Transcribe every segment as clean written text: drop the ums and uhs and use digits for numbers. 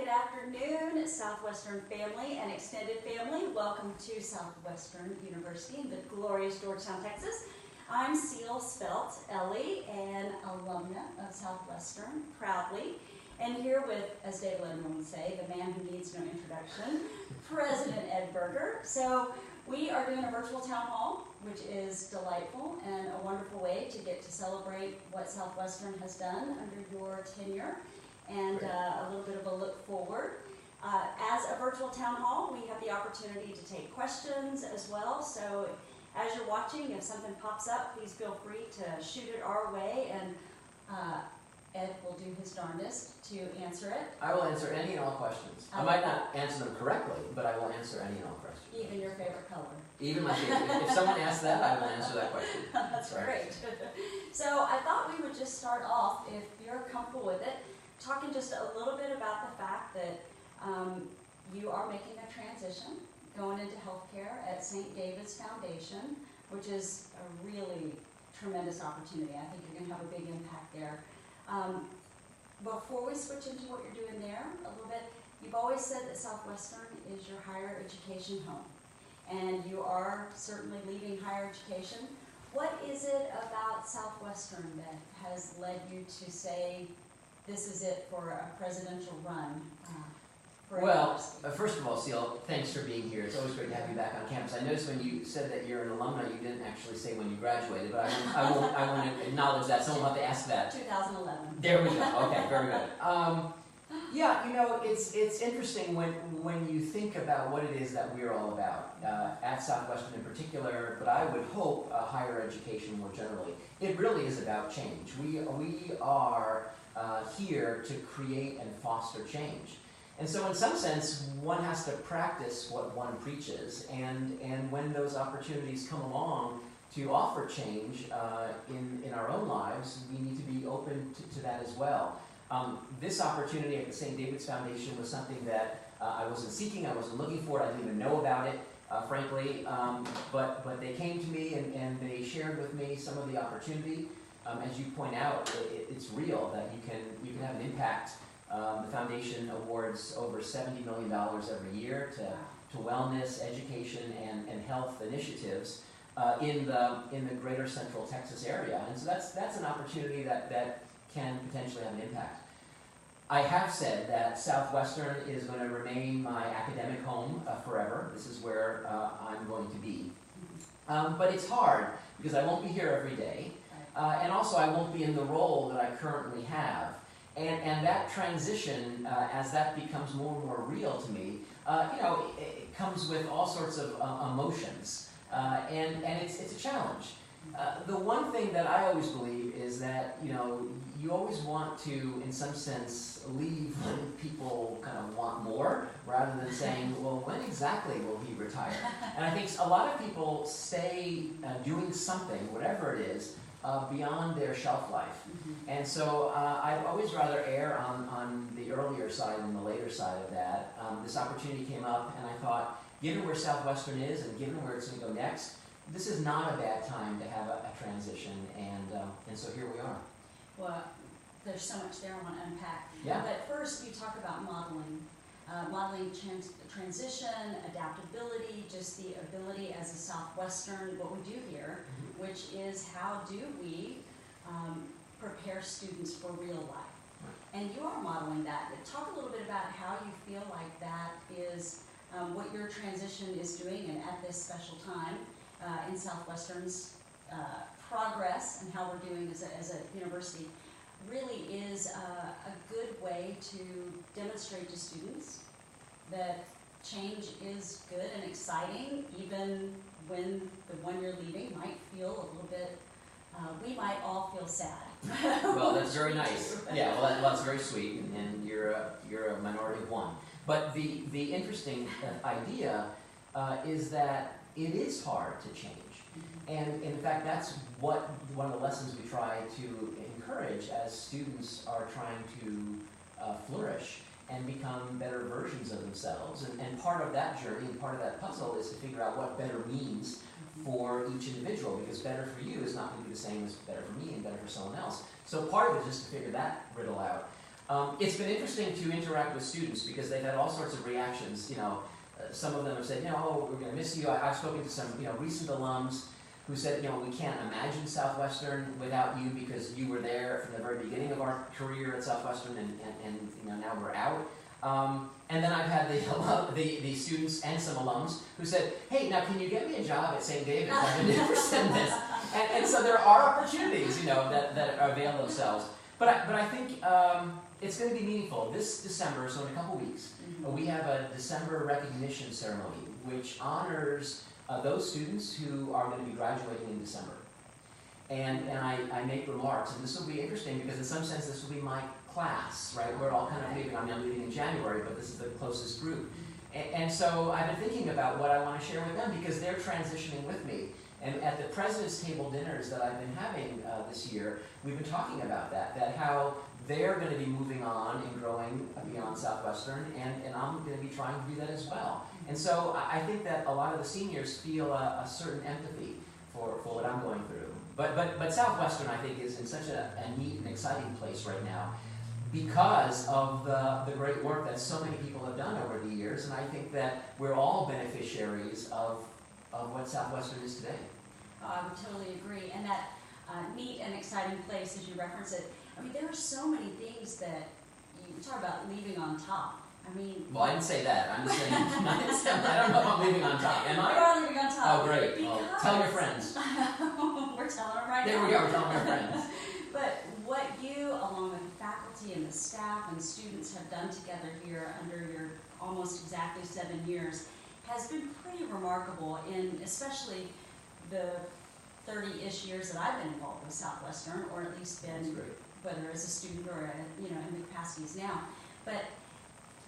good afternoon, Southwestern family and extended family. Welcome to Southwestern University in the glorious Georgetown, Texas. I'm Seal Spelt Ellie, an alumna of Southwestern, proudly, and here with, as Dave Letterman would say, the man who needs no introduction, President Ed Berger. So we are doing a virtual town hall, which is delightful and a wonderful way to get to celebrate what Southwestern has done under your tenure, and a little bit of a look forward. As a virtual town hall, we have the opportunity to take questions as well. So as you're watching, if something pops up, please feel free to shoot it our way, and Ed will do his darndest to answer it. I will answer any and all questions. I might not answer them correctly, but I will answer any and all questions. Even your favorite color. Even my favorite. If someone asks that, I will answer that question. That's great. So I thought we would just start off, if you're comfortable with it, talking just a little bit about the fact that you are making a transition, going into healthcare at St. David's Foundation, which is a really tremendous opportunity. I think you're going to have a big impact there. Before we switch into what you're doing there a little bit, you've always said that Southwestern is your higher education home, and you are certainly leading higher education. What is it about Southwestern that has led you to say, this is it for a presidential run? Well, first of all, Seal, thanks for being here. It's always great to have you back on campus. I noticed when you said that you're an alumna, you didn't actually say when you graduated, but I want to acknowledge that. Someone will have to ask that. 2011. There we go. Okay, very good. Yeah, you know, it's interesting when you think about what it is that we're all about, at Southwestern in particular, but I would hope higher education more generally. It really is about change. We are here to create and foster change. And so in some sense, one has to practice what one preaches, and when those opportunities come along to offer change in our own lives, we need to be open to that as well. This opportunity at the St. David's Foundation was something that I wasn't seeking, I wasn't looking for, I didn't even know about it, frankly, but they came to me and they shared with me some of the opportunity. As you point out, it's real that you can have an impact. The foundation awards over $70 million every year to wellness, education, and health initiatives in the greater Central Texas area, and so that's an opportunity that can potentially have an impact. I have said that Southwestern is going to remain my academic home forever. This is where I'm going to be, but it's hard because I won't be here every day, and also I won't be in the role that I currently have. And that transition, as that becomes more and more real to me, it comes with all sorts of emotions, and it's a challenge. The one thing that I always believe is that, you always want to, in some sense, leave when people kind of want more, rather than saying, well, when exactly will he retire? And I think a lot of people stay doing something, whatever it is, beyond their shelf life. And so I'd always rather err on the earlier side than the later side of that. This opportunity came up, and I thought, given where Southwestern is and given where it's going to go next, this is not a bad time to have a transition, and so here we are. Well, there's so much there I want to unpack. Yeah. But first, you talk about modeling. Modeling transition, adaptability, just the ability as a Southwestern, what we do here, which is how do we prepare students for real life. And you are modeling that. Talk a little bit about how you feel like that is what your transition is doing, and at this special time in Southwestern's progress and how we're doing as a university really is a good way to demonstrate to students that change is good and exciting, even when the one you're leaving might feel a little bit, we might all feel sad. Well, that's very nice. Yeah, well, that's very sweet, and you're a minority of one. But the interesting idea is that it is hard to change. And in fact, that's one of the lessons we try to encourage as students are trying to flourish and become better versions of themselves. And part of that journey and part of that puzzle is to figure out what better means for each individual, because better for you is not going to be the same as better for me and better for someone else. So part of it is just to figure that riddle out. It's been interesting to interact with students because they've had all sorts of reactions. Some of them have said, oh, we're going to miss you. I've spoken to some, recent alums who said, we can't imagine Southwestern without you because you were there from the very beginning of our career at Southwestern, and now we're out. And then I've had the students and some alums who said, hey, now can you get me a job at St. David's? I've been interested in this. And so there are opportunities, that avail themselves. But I think it's going to be meaningful. This December, so in a couple weeks, we have a December recognition ceremony, which honors those students who are going to be graduating in December. And I make remarks, and this will be interesting because in some sense this will be my class, right? We're all kind of leaving. I'm leaving in January, but this is the closest group. And so I've been thinking about what I want to share with them because they're transitioning with me. And at the President's Table dinners that I've been having this year, we've been talking about that how they're going to be moving on and growing beyond Southwestern, and I'm going to be trying to do that as well. And so I think that a lot of the seniors feel a certain empathy for what I'm going through. But Southwestern, I think, is in such a neat and exciting place right now because of the great work that so many people have done over the years, and I think that we're all beneficiaries of what Southwestern is today. I would totally agree. And that neat and exciting place, as you reference it, I mean, there are so many things that you talk about leaving on top. I mean... Well, I didn't say that. I'm just saying, I don't know if I'm leaving on top. Am I? You are leaving on top. Oh, great. Well, tell your friends. We're telling them right now. There we go, we're telling our friends. But what you, along with the faculty and the staff and students, have done together here under your almost exactly 7 years has been pretty remarkable, in especially the 30-ish years that I've been involved with Southwestern, or at least been, whether as a student or in the capacities now. But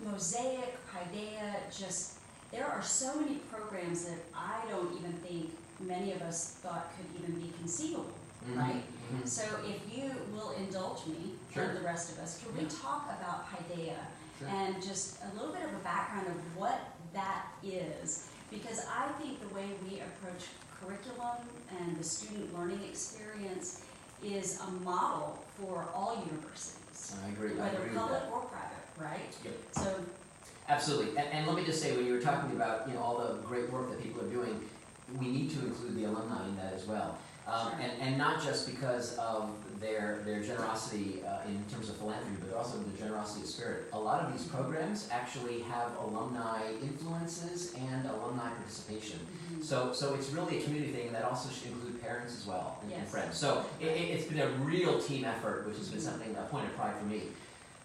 Mosaic, Idea, just, there are so many programs that I don't even think many of us thought could even be conceivable, right? Mm-hmm. So if you will indulge me, and the rest of us, can we talk about Idea and just a little bit of a background of what that is? Because I think the way we approach curriculum and the student learning experience is a model for all universities. I agree. Whether public or private, right? Yep. So, absolutely. And let me just say, when you were talking about all the great work that people are doing, we need to include the alumni in that as well. And not just because of their generosity in terms of philanthropy, but also the generosity of spirit. A lot of these programs actually have alumni influences and alumni participation. Mm-hmm. So it's really a community thing, and that also should include parents as well and friends. So it's been a real team effort, which has been something, a point of pride for me.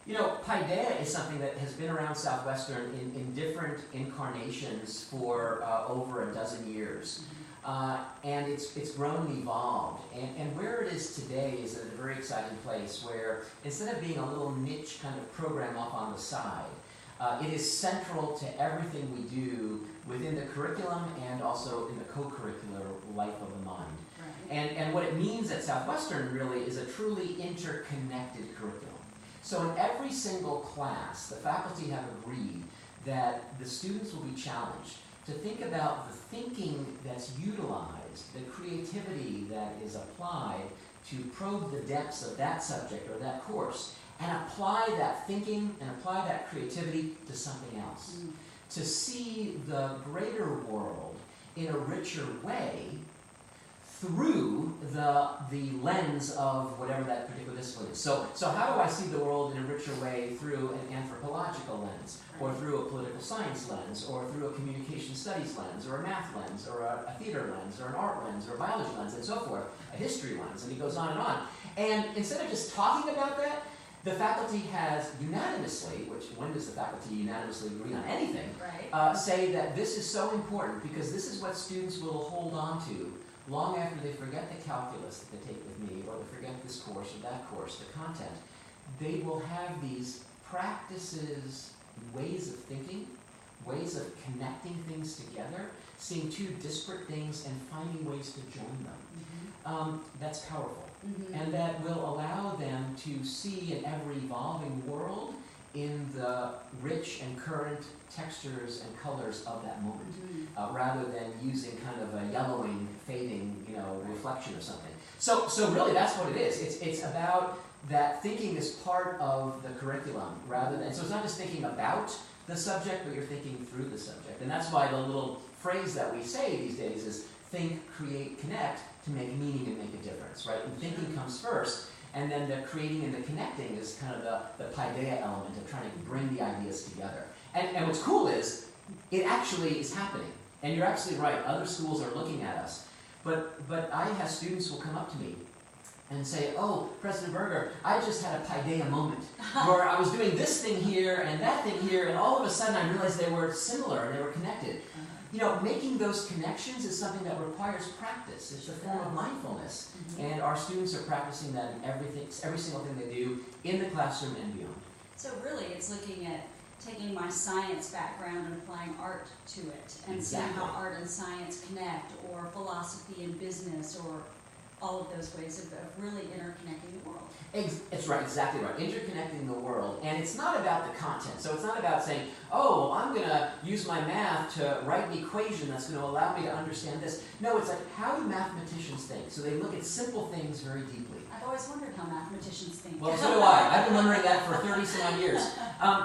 Paideia is something that has been around Southwestern in different incarnations for over a dozen years. And it's grown and evolved. And where it is today is at a very exciting place where instead of being a little niche kind of program off on the side, it is central to everything we do within the curriculum and also in the co-curricular life of the mind. Right. And what it means at Southwestern really is a truly interconnected curriculum. So in every single class, the faculty have agreed that the students will be challenged to think about the thinking that's utilized, the creativity that is applied to probe the depths of that subject or that course, and apply that thinking and apply that creativity to something else. Mm. To see the greater world in a richer way through the lens of whatever that particular discipline is. So how do I see the world in a richer way through an anthropological lens, or through a political science lens, or through a communication studies lens, or a math lens, or a theater lens, or an art lens, or a biology lens, and so forth, a history lens, and he goes on and on. And instead of just talking about that, the faculty has unanimously, which when does the faculty unanimously agree on anything, say that this is so important because this is what students will hold on to long after they forget the calculus that they take with me, or they forget this course or that course, the content. They will have these practices, ways of thinking, ways of connecting things together, seeing two disparate things and finding ways to join them. Mm-hmm. That's powerful. Mm-hmm. And that will allow them to see an ever-evolving world in the rich and current textures and colors of that moment, rather than using kind of a yellowing, fading, reflection of something. So really, that's what it is. It's about that thinking is part of the curriculum rather than, so it's not just thinking about the subject, but you're thinking through the subject. And that's why the little phrase that we say these days is think, create, connect to make meaning and make a difference, right? And thinking comes first, and then the creating and the connecting is kind of the paideia element of trying to bring the ideas together. And what's cool is, it actually is happening. And you're absolutely right, other schools are looking at us. But I have students who will come up to me and say, oh, President Berger, I just had a paideia moment where I was doing this thing here and that thing here, and all of a sudden I realized they were similar and they were connected. You know, making those connections is something that requires practice. It's a form of mindfulness. And our students are practicing that in every single thing they do in the classroom and beyond. So really, it's looking at taking my science background and applying art to it, and seeing how art and science connect, or philosophy and business, or all of those ways of really interconnecting the world. It's right, exactly right. Interconnecting the world. And it's not about the content. So it's not about saying, oh, well, I'm going to use my math to write an equation that's going to allow me to understand this. No, it's like, how do mathematicians think? So they look at simple things very deeply. I've always wondered how mathematicians think. Well, so do I. I've been wondering that for 30-some odd years.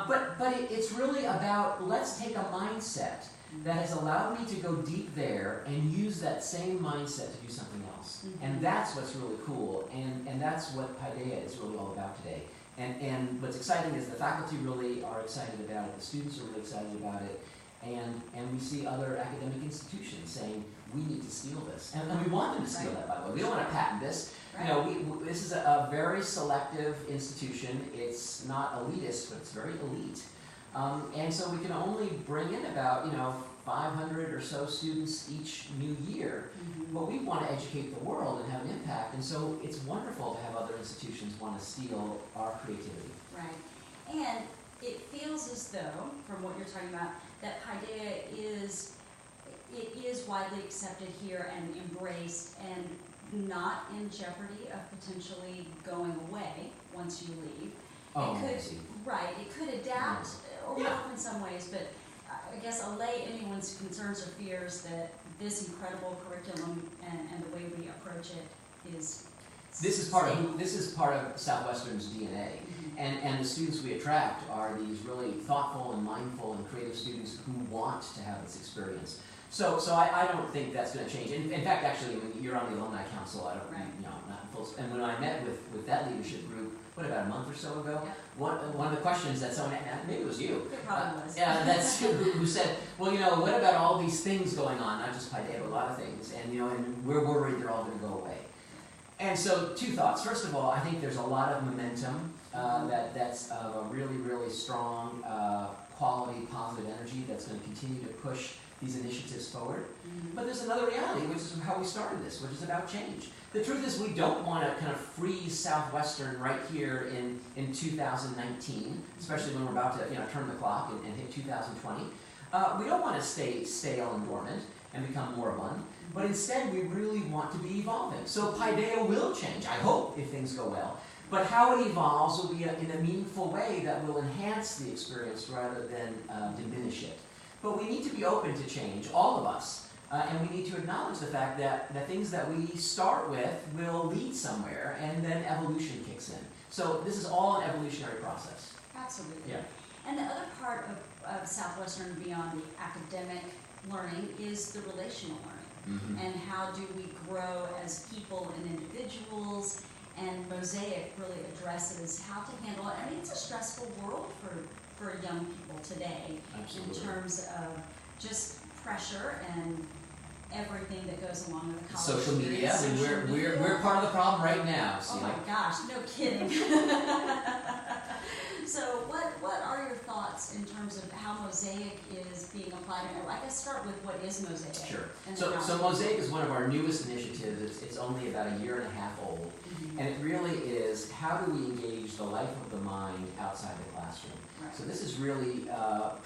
But it's really about, let's take a mindset that has allowed me to go deep there and use that same mindset to do something else. And that's what's really cool, and that's what paideia is really all about today. And what's exciting is the faculty really are excited about it, the students are really excited about it, and we see other academic institutions saying, we need to steal this. And we want them to steal that, by the way. We don't want to patent this. Right. You know, this is a very selective institution. It's not elitist, but it's very elite. And so we can only bring in about, 500 or so students each new year. But we want to educate the world and have an impact. And so it's wonderful to have other institutions want to steal our creativity. Right. And it feels as though, from what you're talking about, that paideia is widely accepted here and embraced and not in jeopardy of potentially going away once you leave. Oh, it could, I see. Right. It could adapt or help in some ways, but I guess allay anyone's concerns or fears that this incredible curriculum and the way we approach it is. This is part of Southwestern's DNA, and the students we attract are these really thoughtful and mindful and creative students who want to have this experience. So I don't think that's going to change. In fact, actually, when you're on the alumni council, I don't, not in full. And when I met with that leadership group, about a month or so ago, one of the questions that someone, maybe it was you, it probably was. that's who said, well, what about all these things going on, not just paideia, but a lot of things, and and we're worried they're all going to go away. And so, two thoughts. First of all, I think there's a lot of momentum that's a really, really strong, quality, positive energy that's going to continue to push these initiatives forward. But there's another reality, which is how we started this, which is about change. The truth is we don't want to kind of freeze Southwestern right here in 2019, especially when we're about to turn the clock and hit 2020. We don't want to stay stale and dormant and become moribund, but instead we really want to be evolving. So paideia will change, I hope, if things go well. But how it evolves will be in a meaningful way that will enhance the experience rather than diminish it. But we need to be open to change, all of us. And we need to acknowledge the fact that the things that we start with will lead somewhere, and then evolution kicks in. So this is all an evolutionary process. Absolutely. Yeah. And the other part of Southwestern beyond the academic learning is the relational learning. And how do we grow as people and individuals, and Mosaic really addresses how to handle it. I mean, it's a stressful world for young people today. Absolutely. In terms of just pressure and everything that goes along with the college social media. I mean, we're part of the problem right now. Oh my gosh, no kidding. So what are your thoughts in terms of how Mosaic is being applied? And I guess start with what is Mosaic. Sure. So Mosaic is one of our newest initiatives. It's only about a year and a half old. And it really is, how do we engage the life of the mind outside the classroom? Right. So this is really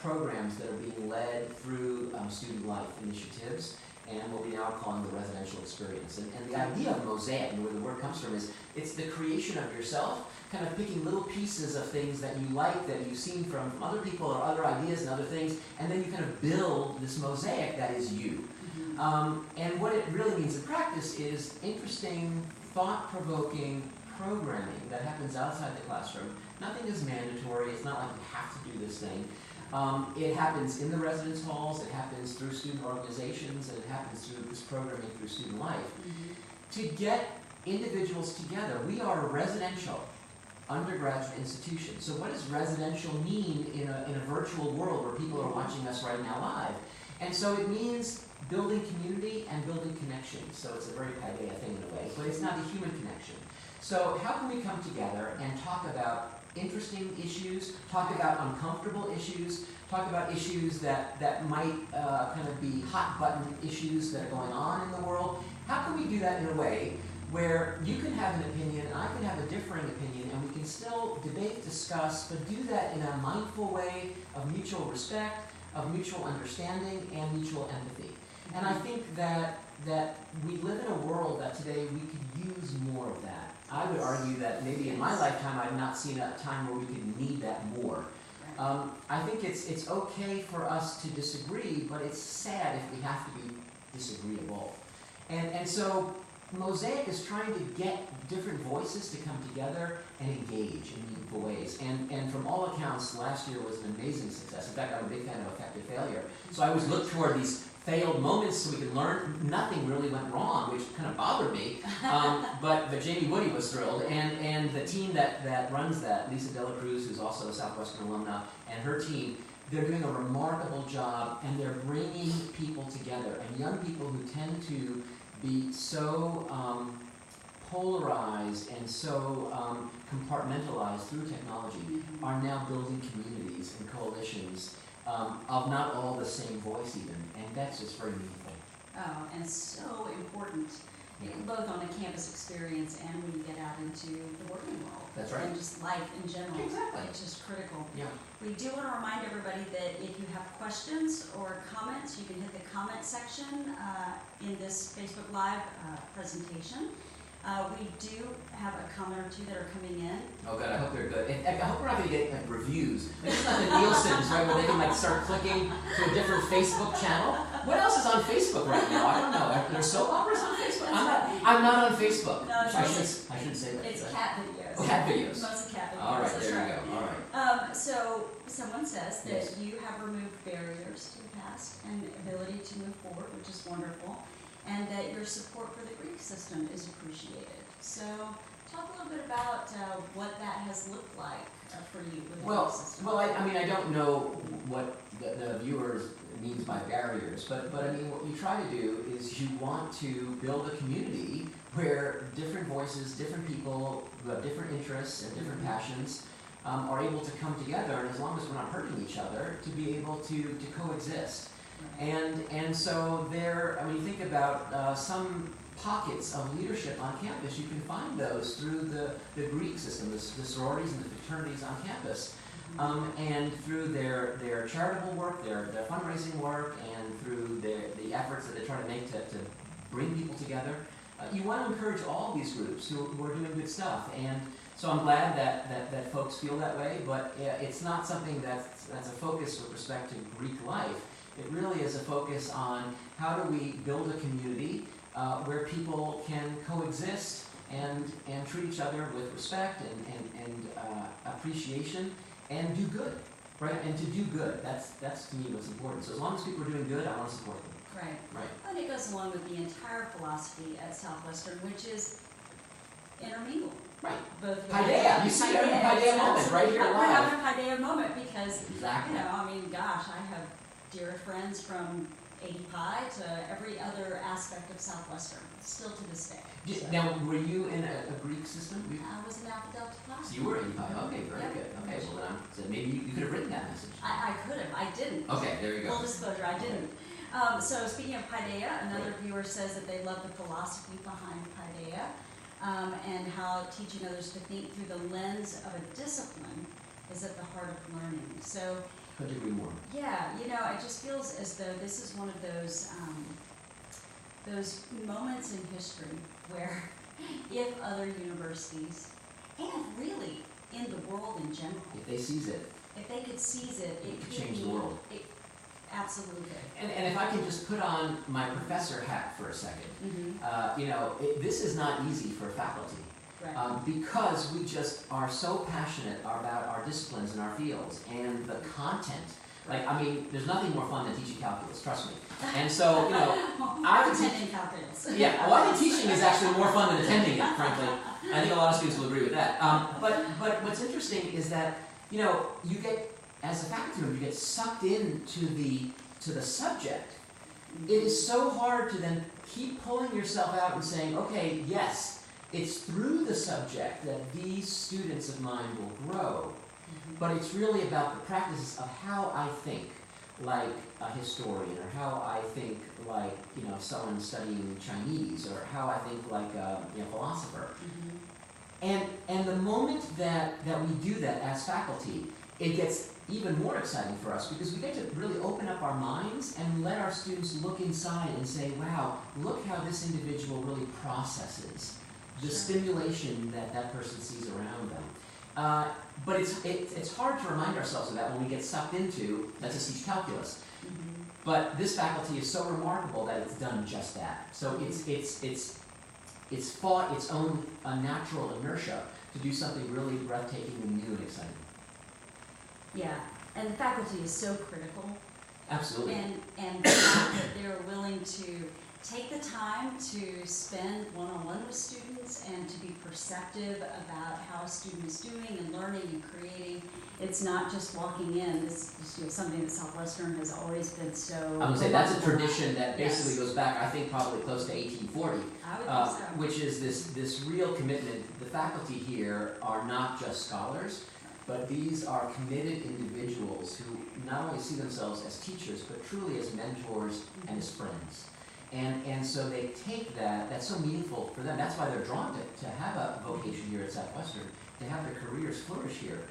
programs that are being led through student life initiatives and what we now are calling the residential experience. And the idea of Mosaic, and where the word comes from, is it's the creation of yourself, kind of picking little pieces of things that you like, that you've seen from other people or other ideas and other things, and then you kind of build this mosaic that is you. And what it really means in practice is interesting, thought-provoking programming that happens outside the classroom. Nothing is mandatory. It's not like you have to do this thing. It happens in the residence halls, it happens through student organizations, and it happens through this programming through student life. To get individuals together, we are a residential undergraduate institution. So what does residential mean in a virtual world where people are watching us right now live? And so it means building community and building connections. So it's a very Paideia thing in a way, but it's not a human connection. So how can we come together and talk about interesting issues, talk about uncomfortable issues, talk about issues that might kind of be hot button issues that are going on in the world? How can we do that in a way where you can have an opinion and I can have a differing opinion and we can still debate, discuss, but do that in a mindful way of mutual respect, of mutual understanding, and mutual empathy. And I think that we live in a world that today we could use more of that. I would argue that maybe in my lifetime I've not seen a time where we could need that more. I think it's okay for us to disagree, but it's sad if we have to be disagreeable. And so Mosaic is trying to get different voices to come together and engage in meaningful ways. And from all accounts, last year was an amazing success. In fact, I'm a big fan of effective failure. So I always look toward these failed moments so we can learn. Nothing really went wrong, which kind of bothered me. But Jamie Woody was thrilled. And the team that runs that, Lisa Dela Cruz, who's also a Southwestern alumna, and her team, they're doing a remarkable job, and they're bringing people together. And young people who tend to be so polarized and so compartmentalized through technology are now building communities and coalitions of not all the same voice even, and that's just very meaningful. Oh, and so important, both on a campus experience and when you get out into the working world. That's right. And just life in general. Exactly. It's just critical. Yeah. We do want to remind everybody that if you have questions or comments, you can hit the comment section in this Facebook Live presentation. We do have a comment or two that are coming in. Oh God, I hope they're good. And I hope we're not going to get like reviews. This is not the Nielsen's, right, where they can like start clicking to a different Facebook channel. What else is on Facebook right now? I don't know. There's soap operas on Facebook. I'm not on Facebook. No, I shouldn't say that. It's cat videos. Oh, cat videos. Mostly cat videos. All right, That's there right. you go. All right. So someone says that Yes. you have removed barriers to the past and the ability to move forward, which is wonderful, and that your support for the Greek system is appreciated. So talk a little bit about what that has looked like for you with the Greek system. Well, I mean, I don't know what the viewers means by barriers, but I mean, what you try to do is you want to build a community where different voices, different people who have different interests and different passions are able to come together, and as long as we're not hurting each other, to be able to coexist. Right. And so there, I mean, you think about some pockets of leadership on campus, you can find those through the Greek system, the sororities and the fraternities on campus. And through their charitable work, their fundraising work, and through the efforts that they try to make to bring people together. You want to encourage all these groups who are doing good stuff. And so I'm glad that folks feel that way, but it's not something that's a focus with respect to Greek life. It really is a focus on how do we build a community where people can coexist and treat each other with respect and appreciation and do good, right? And to do good, that's to me what's important. So as long as people are doing good, I want to support them. Right. Right. And it goes along with the entire philosophy at Southwestern, which is intermingle. Right. Both Paideia. You see every Paideia moment right here We're live. having a Paideia moment because, Exactly. I mean, gosh, I have dear friends from AD Pi to every other aspect of Southwestern, still to this day. So, Now, were you in a Greek system? I was an Alpha Delta class. So you were in Pi. Okay, very Yep. good. Okay, well then, so maybe you could have written that message. I could have. I didn't. Okay, there you go. Full disclosure, I didn't. So speaking of Paideia, another viewer says that they love the philosophy behind Paideia and how teaching others to think through the lens of a discipline is at the heart of learning. So, Couldn't agree more. yeah, it just feels as though this is one of those moments in history where if other universities, and really in the world in general, If they seize it, if they could seize it, it it could could change the be- world. Absolutely. And if I can just put on my professor hat for a second, Mm-hmm. this is not easy for faculty. Right. because we just are so passionate about our disciplines and our fields and the content. Like, I mean, there's nothing more fun than teaching calculus, trust me. And so, you know, I would attending calculus. yeah, well, I think teaching is actually more fun than attending it, frankly. I think a lot of students will agree with that. But what's interesting is that, you know, you get, as a faculty member, you get sucked into the subject. It is so hard to then keep pulling yourself out and saying, okay, yes, it's through the subject that these students of mine will grow. But it's really about the practices of how I think like a historian, or how I think like, you know, someone studying Chinese, or how I think like a philosopher. And the moment that we do that as faculty, it gets even more exciting for us, because we get to really open up our minds and let our students look inside and say, wow, look how this individual really processes the stimulation that person sees around them. But it's hard to remind ourselves of that when we get sucked into, let's just teach calculus. But this faculty is so remarkable that it's done just that. So it's fought its own natural inertia to do something really breathtakingly new and exciting. Yeah, and the faculty is so critical. Absolutely. And the fact that they're willing to take the time to spend one-on-one with students and to be perceptive about how a student is doing and learning and creating. It's not just walking in. This is something that Southwestern has always been so. I'm going to say that's a tradition that basically goes back, I think, probably close to 1840. I would think so. Which is this real commitment. The faculty here are not just scholars, but these are committed individuals who not only see themselves as teachers, but truly as mentors and as friends. And so they take that's so meaningful for them. That's why they're drawn to have a vocation here at Southwestern, to have their careers flourish here.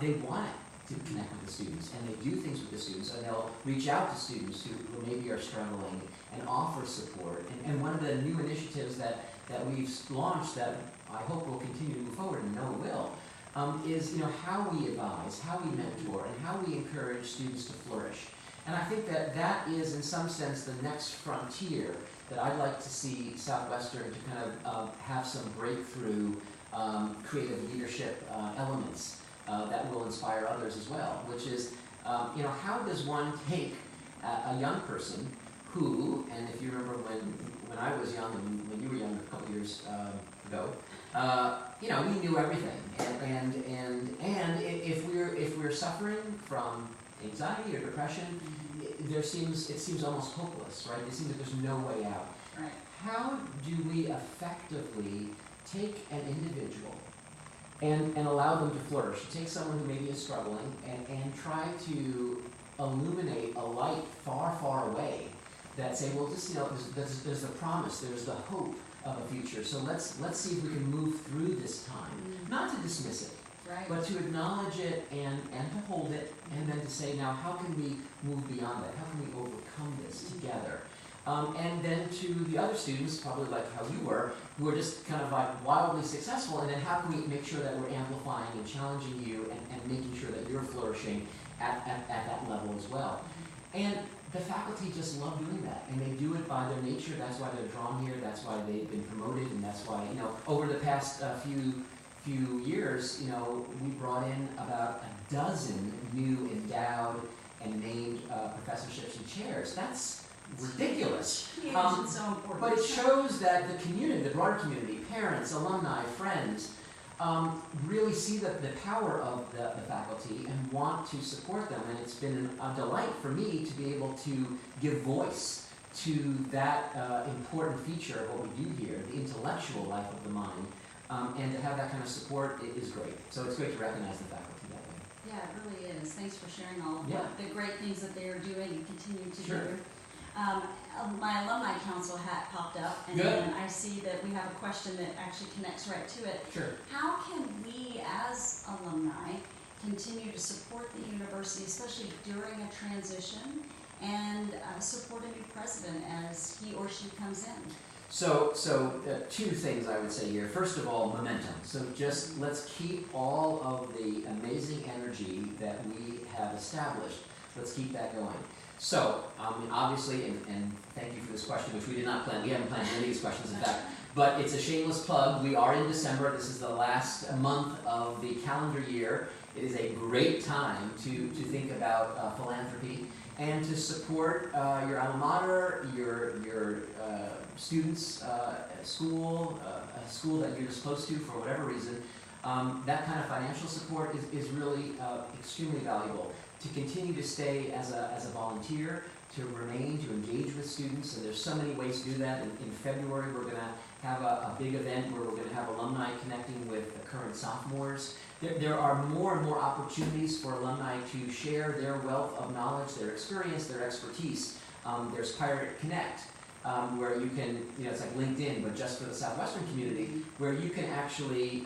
They want to connect with the students, and they do things with the students, and they'll reach out to students who maybe are struggling and offer support. And one of the new initiatives that we've launched that I hope will continue to move forward, and know it will, is how we advise, how we mentor, and how we encourage students to flourish. And I think that is, in some sense, the next frontier that I'd like to see Southwestern to kind of have some breakthrough creative leadership elements that will inspire others as well, which is, how does one take a young person who, and if you remember when I was young and when you were young a couple years ago, we knew everything, and if we're suffering from anxiety or depression, it seems almost hopeless, right? It seems like there's no way out. Right. How do we effectively take an individual and allow them to flourish? Take someone who maybe is struggling and try to illuminate a light far, far away that say, well, just there's the promise, there's the hope of a future. So let's see if we can move through this time, not to dismiss it. Right. But to acknowledge it and to hold it, and then to say, now how can we move beyond that? How can we overcome this together? And then to the other students, probably like how you were, who are just kind of like wildly successful, and then how can we make sure that we're amplifying and challenging you and making sure that you're flourishing at that level as well. And the faculty just love doing that, and they do it by their nature. That's why they're drawn here, that's why they've been promoted, and that's why, over the past few years, we brought in about a dozen new endowed and named professorships and chairs. That's ridiculous. Huge and so important. But it shows that the community, the broader community, parents, alumni, friends, really see the power of the faculty and want to support them. And it's been a delight for me to be able to give voice to that important feature of what we do here, the intellectual life of the mind. And to have that kind of support is great. So it's great to recognize the faculty that way. Yeah, it really is. Thanks for sharing all of the great things that they are doing and continue to do. My alumni council hat popped up, and then I see that we have a question that actually connects right to it. Sure. How can we, as alumni, continue to support the university, especially during a transition, and support a new president as he or she comes in? So two things I would say here. First of all, momentum. So just let's keep all of the amazing energy that we have established. Let's keep that going. So, obviously, and thank you for this question, which we did not plan. We haven't planned any of these questions. In fact, but it's a shameless plug. We are in December. This is the last month of the calendar year. It is a great time to think about philanthropy and to support your alma mater, your students at school, a school that you're just close to for whatever reason. That kind of financial support is really extremely valuable. To continue to stay as a volunteer, to remain, to engage with students, and there's so many ways to do that. In February, we're going to have a big event where we're going to have alumni connecting with the current sophomores. There are more and more opportunities for alumni to share their wealth of knowledge, their experience, their expertise. There's Pirate Connect, where you can, it's like LinkedIn, but just for the Southwestern community, where you can actually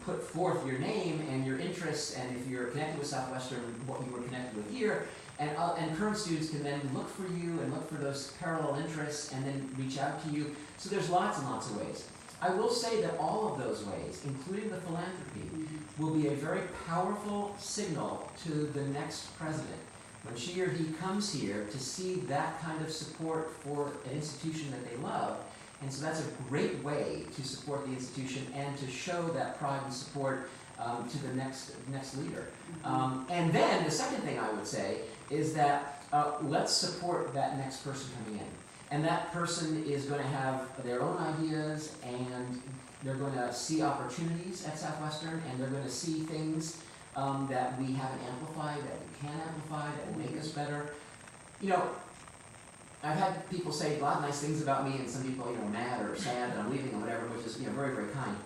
put forth your name and your interests, and if you're connected with Southwestern, what you were connected with here, and current students can then look for you and look for those parallel interests and then reach out to you. So there's lots and lots of ways. I will say that all of those ways, including the philanthropy, will be a very powerful signal to the next president. When she or he comes here to see that kind of support for an institution that they love. And so that's a great way to support the institution and to show that pride and support to the next leader. And then the second thing I would say is that let's support that next person coming in. And that person is going to have their own ideas, and they're going to see opportunities at Southwestern, and they're going to see things that we haven't amplified, that we can amplify, that will make us better. I've had people say a lot of nice things about me, and some people, mad or sad that I'm leaving or whatever, which is, very, very kind.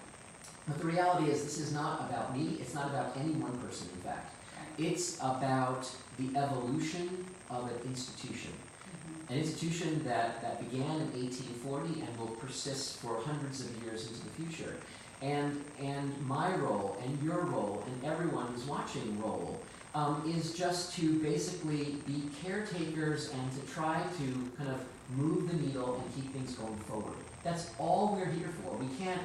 But the reality is, this is not about me. It's not about any one person, in fact. It's about the evolution of an institution. An institution that began in 1840 and will persist for hundreds of years into the future. And my role, and your role, and everyone who's watching role, is just to basically be caretakers and to try to kind of move the needle and keep things going forward. That's all we're here for. We can't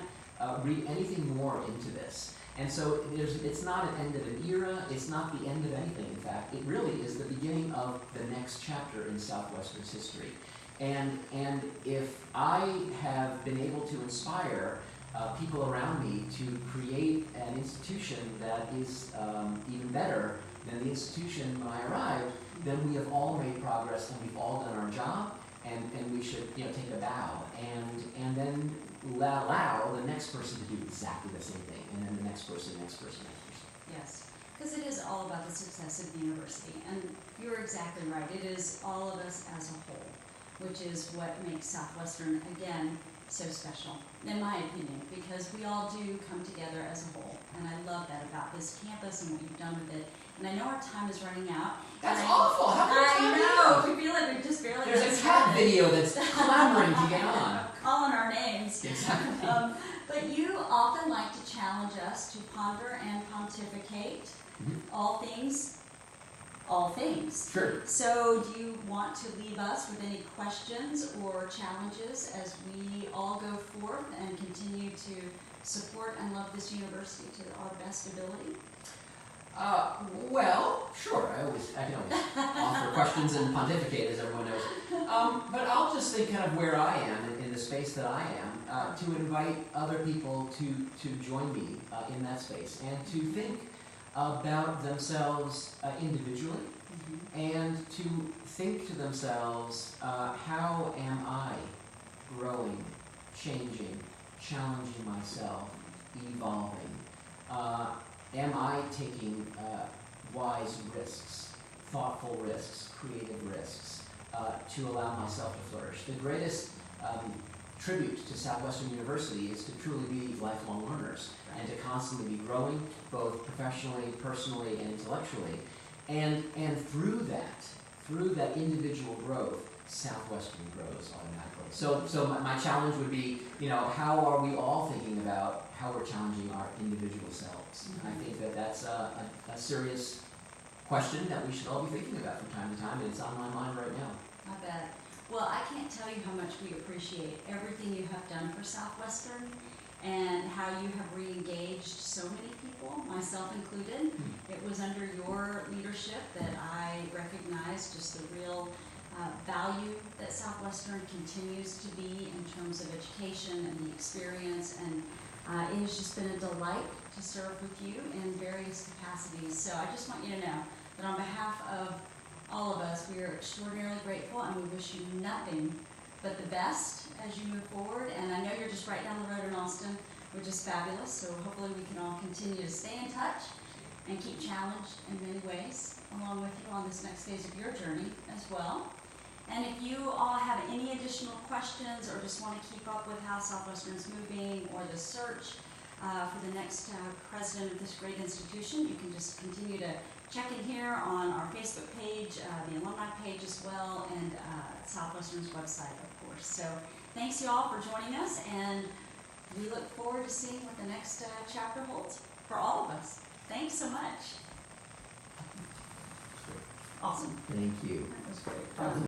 read anything more into this. And so it's not an end of an era, it's not the end of anything, in fact. It really is the beginning of the next chapter in Southwestern's history. And if I have been able to inspire people around me to create an institution that is even better than the institution when I arrived, then we have all made progress and we've all done our job, and we should take a bow and then allow the next person to do exactly the same thing, and then the next person, next person, next person. Yes, because it is all about the success of the university, and you're exactly right. It is all of us as a whole, which is what makes Southwestern, again, so special, in my opinion, because we all do come together as a whole, and I love that about this campus and what you've done with it. And I know our time is running out. That's awful. How I know. We feel like we just barely. There's a cat video that's clamoring to get on. Calling our names. Exactly. But you often like to challenge us to ponder and pontificate all things. Sure. So do you want to leave us with any questions or challenges as we all go forth and continue to support and love this university to our best ability? Well, sure. I can always offer questions and pontificate, as everyone knows. But I'll just think kind of where I am in the space that I am, to invite other people to join me in that space and to think about themselves individually, and to think to themselves, how am I growing, changing, challenging myself, evolving? Am I taking wise risks, thoughtful risks, creative risks, to allow myself to flourish? The greatest tribute to Southwestern University is to truly be lifelong learners and to constantly be growing, both professionally, personally, and intellectually. And through that individual growth, Southwestern grows automatically. So my challenge would be, how are we all thinking about how we're challenging our individual selves? And I think that's a serious question that we should all be thinking about from time to time, and it's on my mind right now. I bet. Well, I can't tell you how much we appreciate everything you have done for Southwestern and how you have re-engaged so many people, myself included. It was under your leadership that I recognized just the real value that Southwestern continues to be in terms of education and the experience, and it has just been a delight to serve with you in various capacities. So I just want you to know that on behalf of all of us, we are extraordinarily grateful, and we wish you nothing but the best as you move forward. And I know you're just right down the road in Austin, which is fabulous, so hopefully we can all continue to stay in touch and keep challenged in many ways along with you on this next phase of your journey as well. And if you all have any additional questions or just want to keep up with how Southwestern's moving or the search for the next president of this great institution, you can just continue to check in here on our Facebook page, the alumni page as well, and Southwestern's website, of course. So thanks you all for joining us, and we look forward to seeing what the next chapter holds for all of us. Thanks so much. Awesome. Thank you. That was great.